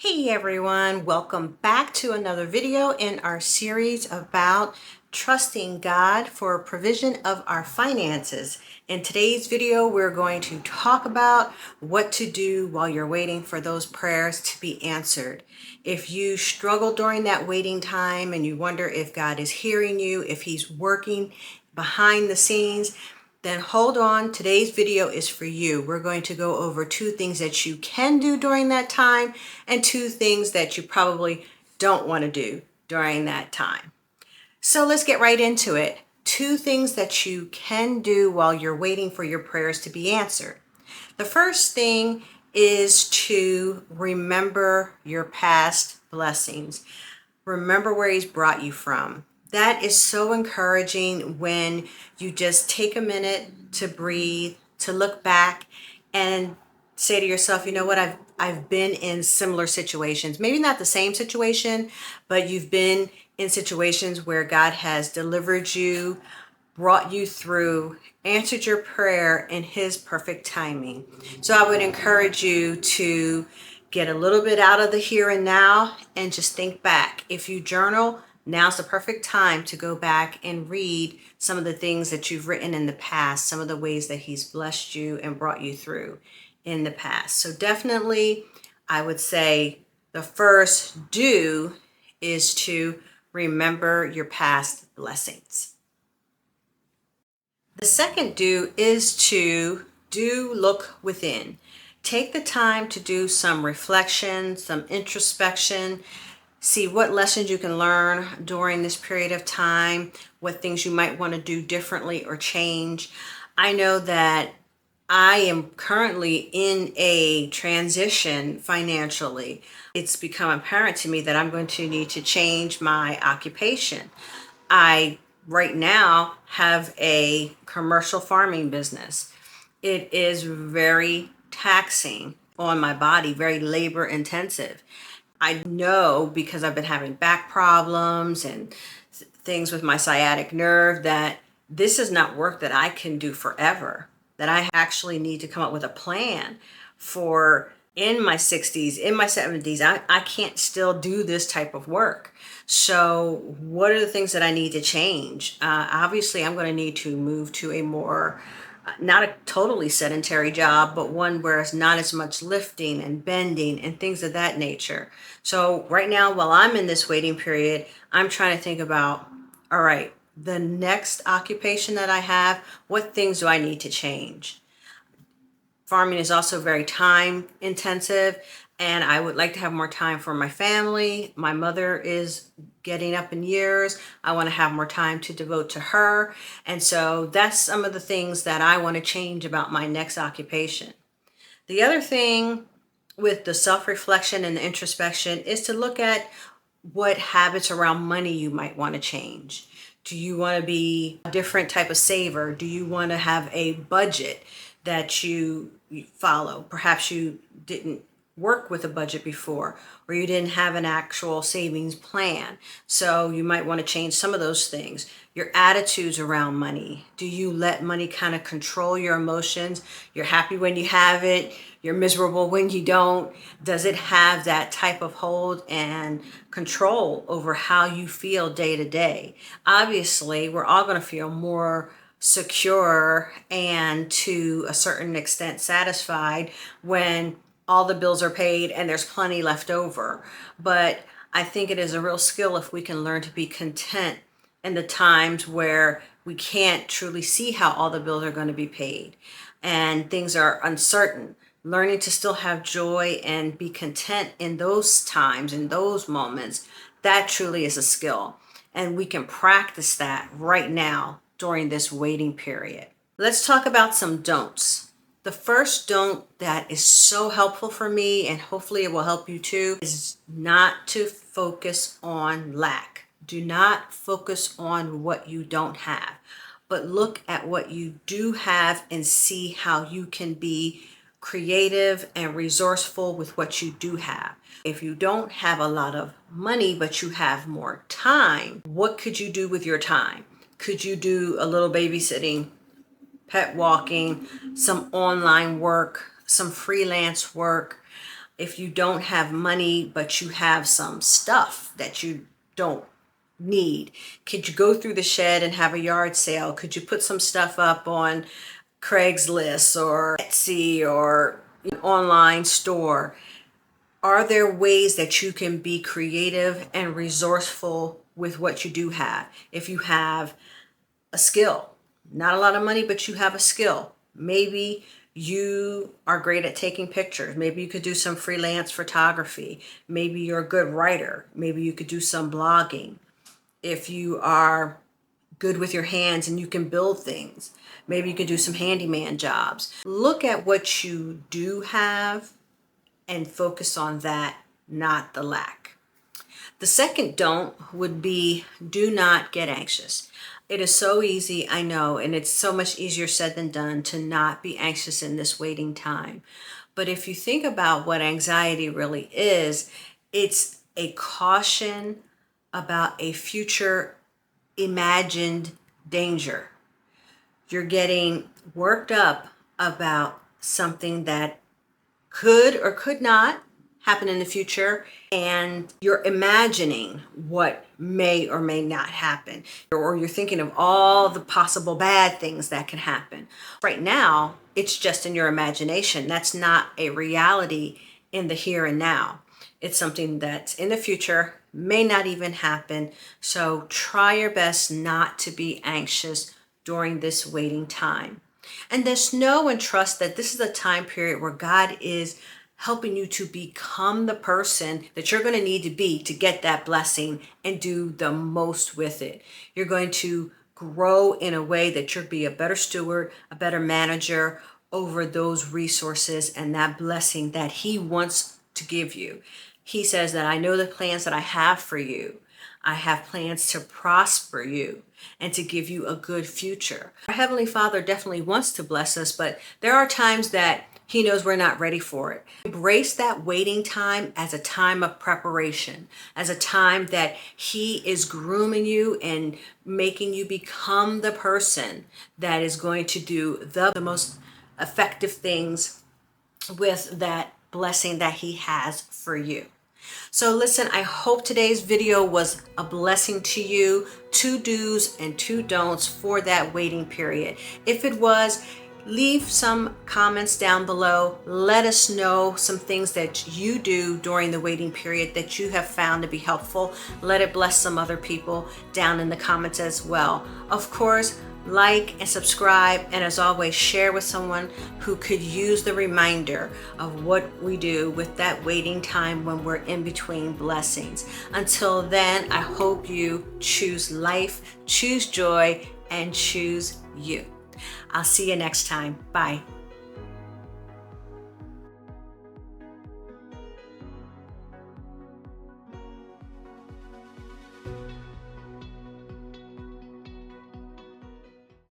Hey everyone, welcome back to another video in our series about trusting God for provision of our finances. In today's video, we're going to talk about what to do while you're waiting for those prayers to be answered. If you struggle during that waiting time and you wonder if God is hearing you, if He's working behind the scenes, then hold on. Today's video is for you. We're going to go over 2 things that you can do during that time and 2 things that you probably don't want to do during that time. So let's get right into it. 2 things that you can do while you're waiting for your prayers to be answered. The first thing is to remember your past blessings. Remember where He's brought you from. That is so encouraging when you just take a minute to breathe, to look back and say to yourself, you know what, I've been in similar situations. Maybe not the same situation, but you've been in situations where God has delivered you, brought you through, answered your prayer in His perfect timing. So I would encourage you to get a little bit out of the here and now and just think back. If you journal, now's the perfect time to go back and read some of the things that you've written in the past, some of the ways that He's blessed you and brought you through in the past. So definitely, I would say the first do is to remember your past blessings. The second do is to look within. Take the time to do some reflection, some introspection, see what lessons you can learn during this period of time, what things you might want to do differently or change. I know that I am currently in a transition financially. It's become apparent to me that I'm going to need to change my occupation. I right now have a commercial farming business. It is very taxing on my body, very labor intensive. I know because I've been having back problems and things with my sciatic nerve that this is not work that I can do forever, that I actually need to come up with a plan for in my 60s, in my 70s. I can't still do this type of work. So what are the things that I need to change? Obviously, I'm going to need to move to a more, not a totally sedentary job, but one where it's not as much lifting and bending and things of that nature. So right now, while I'm in this waiting period, I'm trying to think about, all right, the next occupation that I have, what things do I need to change? Farming is also very time intensive, and I would like to have more time for my family. My mother is getting up in years. I want to have more time to devote to her. And so that's some of the things that I want to change about my next occupation. The other thing with the self-reflection and the introspection is to look at what habits around money you might want to change. Do you want to be a different type of saver? Do you want to have a budget that you follow? Perhaps you didn't work with a budget before, or you didn't have an actual savings plan. So you might want to change some of those things. Your attitudes around money. Do you let money kind of control your emotions? You're happy when you have it. You're miserable when you don't. Does it have that type of hold and control over how you feel day to day? Obviously, we're all going to feel more secure and to a certain extent satisfied when all the bills are paid and there's plenty left over. But I think it is a real skill if we can learn to be content in the times where we can't truly see how all the bills are going to be paid and things are uncertain. Learning to still have joy and be content in those times, in those moments, that truly is a skill. And we can practice that right now during this waiting period. Let's talk about some don'ts. The first don't that is so helpful for me, and hopefully it will help you too, is not to focus on lack. Do not focus on what you don't have, but look at what you do have and see how you can be creative and resourceful with what you do have. If you don't have a lot of money, but you have more time, what could you do with your time? Could you do a little babysitting, pet walking, some online work, some freelance work? If you don't have money, but you have some stuff that you don't need, could you go through the shed and have a yard sale? Could you put some stuff up on Craigslist or Etsy or an online store? Are there ways that you can be creative and resourceful with what you do have? If you have a skill, not a lot of money, but you have a skill. Maybe you are great at taking pictures. Maybe you could do some freelance photography. Maybe you're a good writer. Maybe you could do some blogging. If you are good with your hands and you can build things, maybe you can do some handyman jobs. Look at what you do have and focus on that, not the lack. The second don't would be do not get anxious. It is so easy, I know, and it's so much easier said than done to not be anxious in this waiting time. But if you think about what anxiety really is, it's a caution about a future imagined danger. You're getting worked up about something that could or could not happen in the future, and you're imagining what may or may not happen, or you're thinking of all the possible bad things that can happen. Right now, it's just in your imagination. That's not a reality in the here and now. It's something that's in the future, may not even happen. So try your best not to be anxious during this waiting time. And just know and trust that this is a time period where God is helping you to become the person that you're going to need to be to get that blessing and do the most with it. You're going to grow in a way that you'll be a better steward, a better manager over those resources and that blessing that He wants to give you. He says that I know the plans that I have for you. I have plans to prosper you and to give you a good future. Our Heavenly Father definitely wants to bless us, but there are times that He knows we're not ready for it. Embrace that waiting time as a time of preparation, as a time that He is grooming you and making you become the person that is going to do the most effective things with that blessing that He has for you. So listen, I hope today's video was a blessing to you. 2 do's and 2 don'ts for that waiting period. If it was, leave some comments down below. Let us know some things that you do during the waiting period that you have found to be helpful. Let it bless some other people down in the comments as well. Of course, like and subscribe, and as always, share with someone who could use the reminder of what we do with that waiting time when we're in between blessings. Until then, I hope you choose life, choose joy, and choose you. I'll see you next time. Bye.